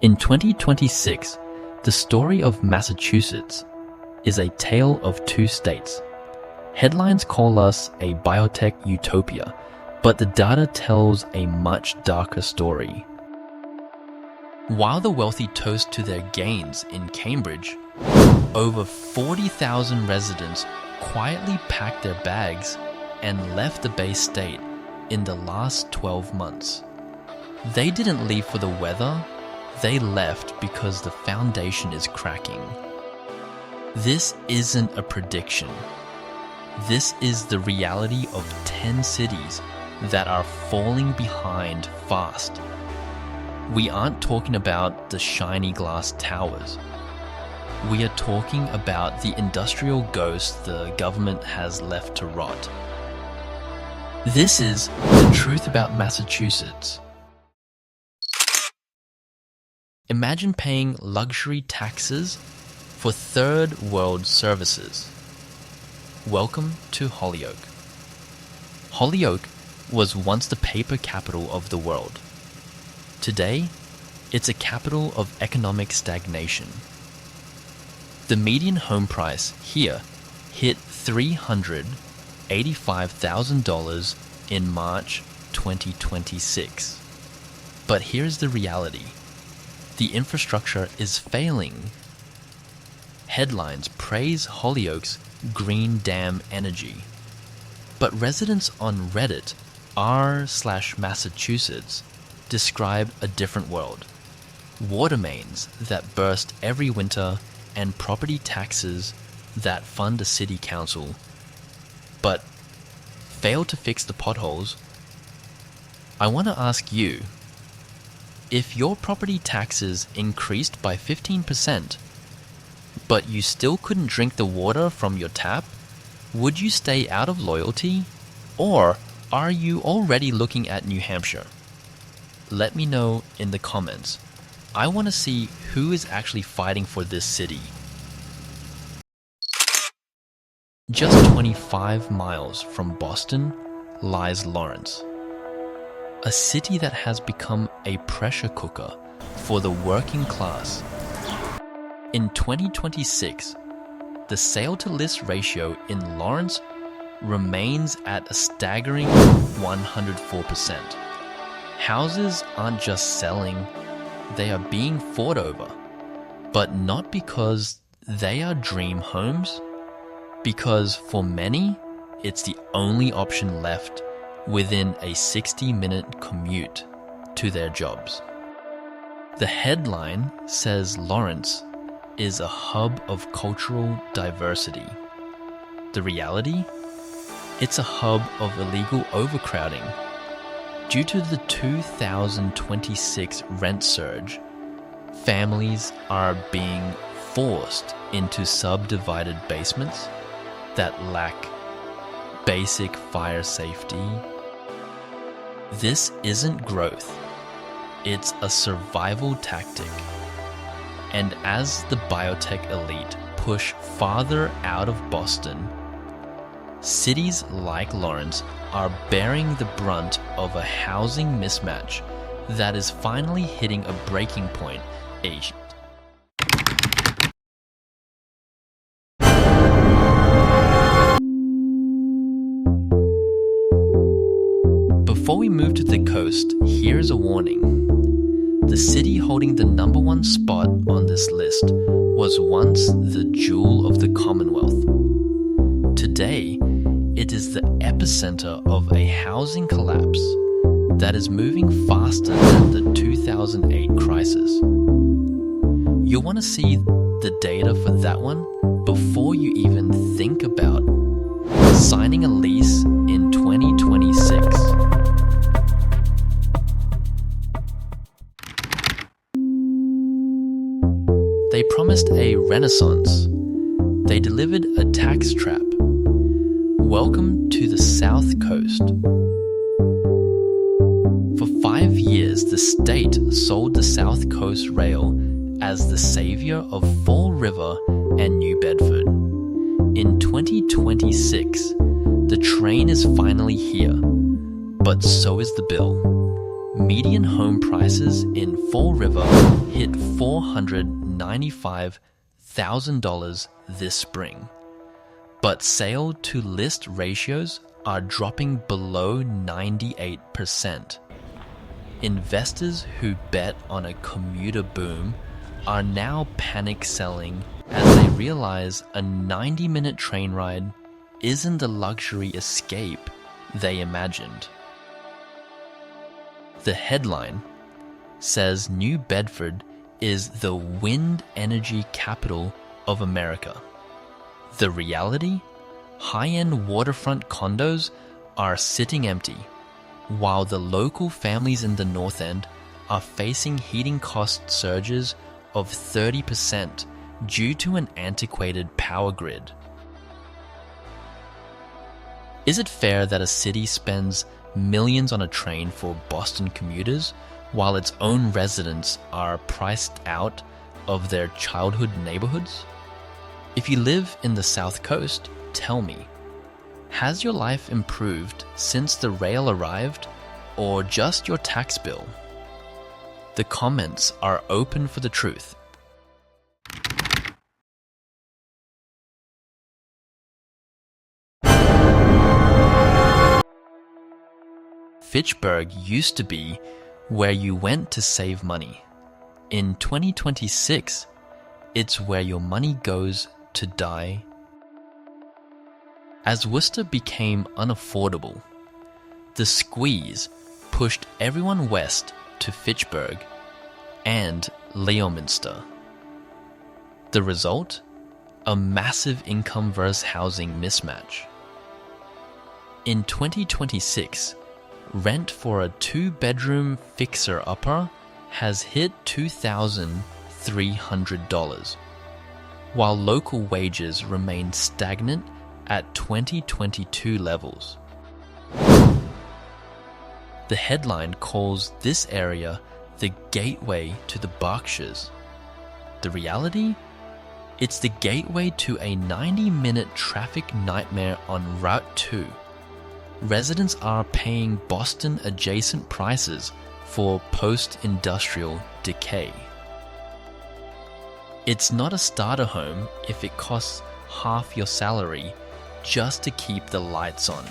In 2026, the story of Massachusetts is a tale of two states. Headlines call us a biotech utopia, but the data tells a much darker story. While the wealthy toast to their gains in Cambridge, over 40,000 residents quietly packed their bags and left the Bay State in the last 12 months. They didn't leave for the weather, they left because the foundation is cracking. This isn't a prediction. This is the reality of 10 cities that are falling behind fast. We aren't talking about the shiny glass towers. We are talking about the industrial ghost the government has left to rot. This is the truth about Massachusetts. Imagine paying luxury taxes for third world services. Welcome to Holyoke. Holyoke was once the paper capital of the world. Today, it's a capital of economic stagnation. The median home price here hit $385,000 in March 2026. But here's the reality. The infrastructure is failing. Headlines praise Holyoke's green dam energy. But residents on Reddit, r/Massachusetts, describe a different world. Water mains that burst every winter and property taxes that fund a city council, but fail to fix the potholes. I want to ask you, if your property taxes increased by 15%, but you still couldn't drink the water from your tap, would you stay out of loyalty? Or are you already looking at New Hampshire? Let me know in the comments. I want to see who is actually fighting for this city. Just 25 miles from Boston lies Lawrence, a city that has become a pressure cooker for the working class. In 2026, the sale-to-list ratio in Lawrence remains at a staggering 104%. Houses aren't just selling, they are being fought over, but not because they are dream homes, because for many, it's the only option left within a 60-minute commute to their jobs. The headline says Lawrence is a hub of cultural diversity. The reality? It's a hub of illegal overcrowding. Due to the 2026 rent surge, families are being forced into subdivided basements that lack basic fire safety. This isn't growth, it's a survival tactic. And as the biotech elite push farther out of Boston, cities like Lawrence are bearing the brunt of a housing mismatch that is finally hitting a breaking point. Before we move to the coast, here's a warning. The city holding the #1 spot on this list was once the jewel of the Commonwealth. Today, it is the epicenter of a housing collapse that is moving faster than the 2008 crisis. You'll want to see the data for that one before you even think about signing a lease in 2026. They promised a renaissance. They delivered a tax trap. Welcome to the South Coast. For 5 years, the state sold the South Coast Rail as the savior of Fall River and New Bedford. In 2026, the train is finally here, but so is the bill. median home prices in Fall River hit $495,000 this spring, but sale to list ratios are dropping below 98%. Investors who bet on a commuter boom are now panic selling as they realize a 90-minute train ride isn't the luxury escape they imagined. The headline says New Bedford is the wind energy capital of America. The reality? High-end waterfront condos are sitting empty, while the local families in the North End are facing heating cost surges of 30% due to an antiquated power grid. Is it fair that a city spends millions on a train for Boston commuters while its own residents are priced out of their childhood neighborhoods? If you live in the South Coast, tell me, has your life improved since the rail arrived, or just your tax bill? The comments are open for the truth. Fitchburg used to be where you went to save money. In 2026, it's where your money goes to die. As Worcester became unaffordable, the squeeze pushed everyone west to Fitchburg and Leominster. The result? A massive income versus housing mismatch. In 2026, rent for a 2-bedroom fixer-upper has hit $2,300, while local wages remain stagnant at 2022 levels. The headline calls this area the gateway to the Berkshires. The reality? It's the gateway to a 90-minute traffic nightmare on Route 2. Residents are paying Boston-adjacent prices for post-industrial decay. It's not a starter home if it costs half your salary just to keep the lights on.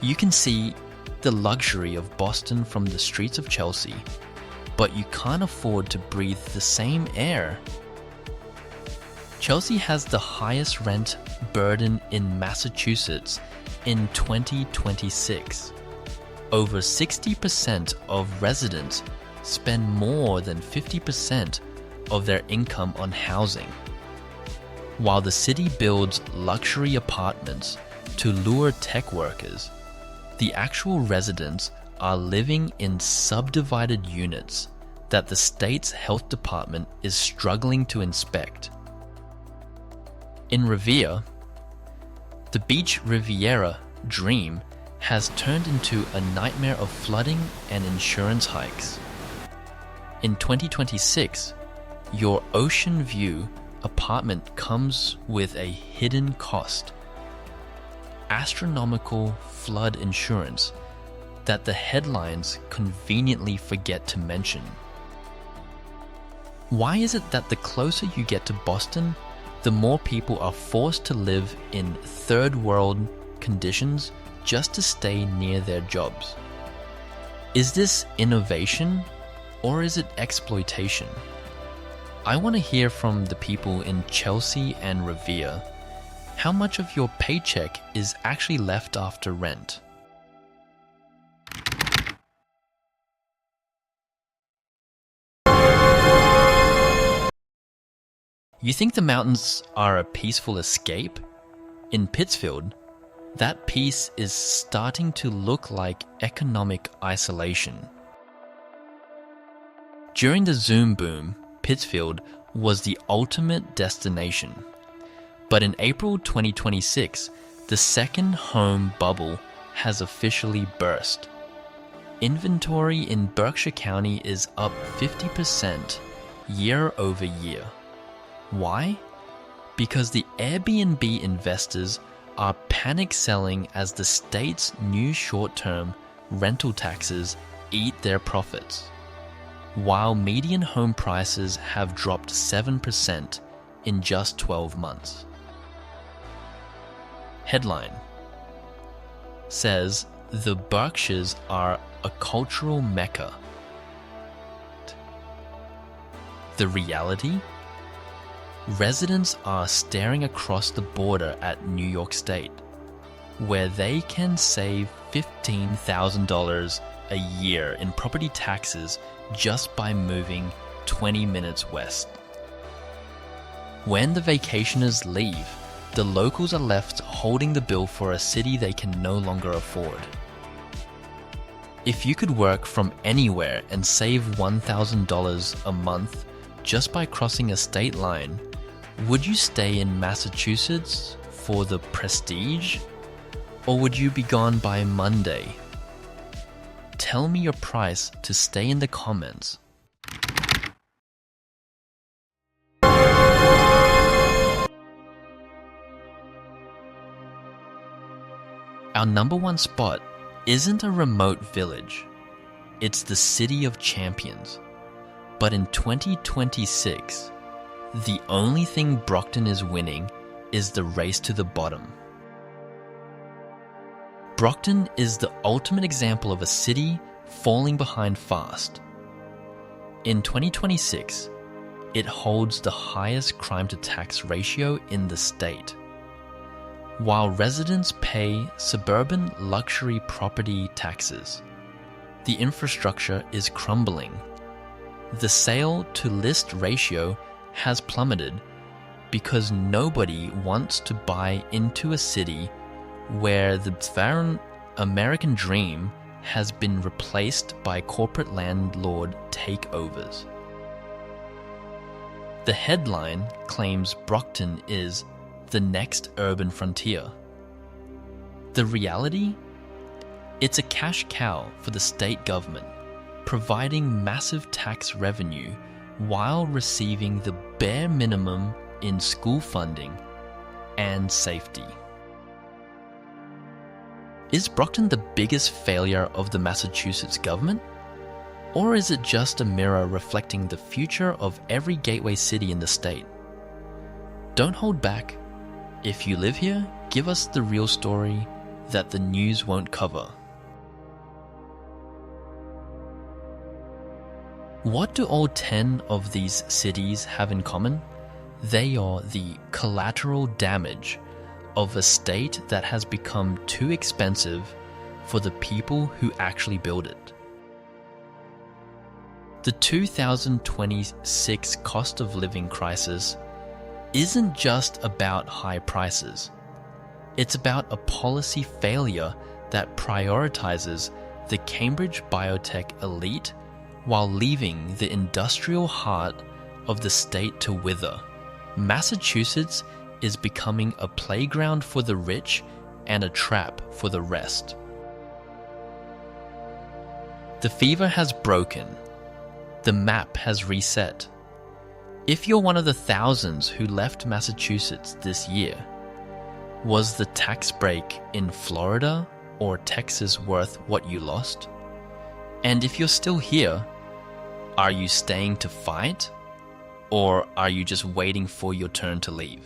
You can see the luxury of Boston from the streets of Chelsea, but you can't afford to breathe the same air. Chelsea has the highest rent burden in Massachusetts in 2026. Over 60% of residents spend more than 50% of their income on housing. While the city builds luxury apartments to lure tech workers, the actual residents are living in subdivided units that the state's health department is struggling to inspect. In Revere, the beach Riviera dream has turned into a nightmare of flooding and insurance hikes. In 2026, your Ocean View apartment comes with a hidden cost: astronomical flood insurance that the headlines conveniently forget to mention. Why is it that the closer you get to Boston, the more people are forced to live in third world conditions just to stay near their jobs? Is this innovation or is it exploitation? I want to hear from the people in Chelsea and Revere. How much of your paycheck is actually left after rent? You think the mountains are a peaceful escape? In Pittsfield, that peace is starting to look like economic isolation. During the Zoom boom, Pittsfield was the ultimate destination. But in April 2026, the second home bubble has officially burst. Inventory in Berkshire County is up 50% year over year, Why? Because the Airbnb investors are panic selling as the state's new short-term rental taxes eat their profits, while median home prices have dropped 7% in just 12 months. Headline says the Berkshires are a cultural mecca. The reality? Residents are staring across the border at New York State, where they can save $15,000 a year in property taxes just by moving 20 minutes west. When the vacationers leave, the locals are left holding the bill for a city they can no longer afford. If you could work from anywhere and save $1,000 a month just by crossing a state line, would you stay in Massachusetts for the prestige? Or would you be gone by Monday? Tell me your price to stay in the comments. Our number one spot isn't a remote village. It's the City of Champions. But in 2026, the only thing Brockton is winning is the race to the bottom. Brockton is the ultimate example of a city falling behind fast. In 2026, it holds the highest crime-to-tax ratio in the state. While residents pay suburban luxury property taxes, the infrastructure is crumbling. The sale-to-list ratio has plummeted because nobody wants to buy into a city where the foreign American dream has been replaced by corporate landlord takeovers. The headline claims Brockton is the next urban frontier. The reality? It's a cash cow for the state government, providing massive tax revenue while receiving the bare minimum in school funding and safety. Is Brockton the biggest failure of the Massachusetts government? Or is it just a mirror reflecting the future of every gateway city in the state? Don't hold back. If you live here, give us the real story that the news won't cover. What do all 10 of these cities have in common? They are the collateral damage of a state that has become too expensive for the people who actually build it. The 2026 cost of living crisis isn't just about high prices. It's about a policy failure that prioritizes the Cambridge biotech elite while leaving the industrial heart of the state to wither. Massachusetts is becoming a playground for the rich and a trap for the rest. The fever has broken. The map has reset. If you're one of the thousands who left Massachusetts this year, was the tax break in Florida or Texas worth what you lost? And if you're still here, are you staying to fight? Or are you just waiting for your turn to leave?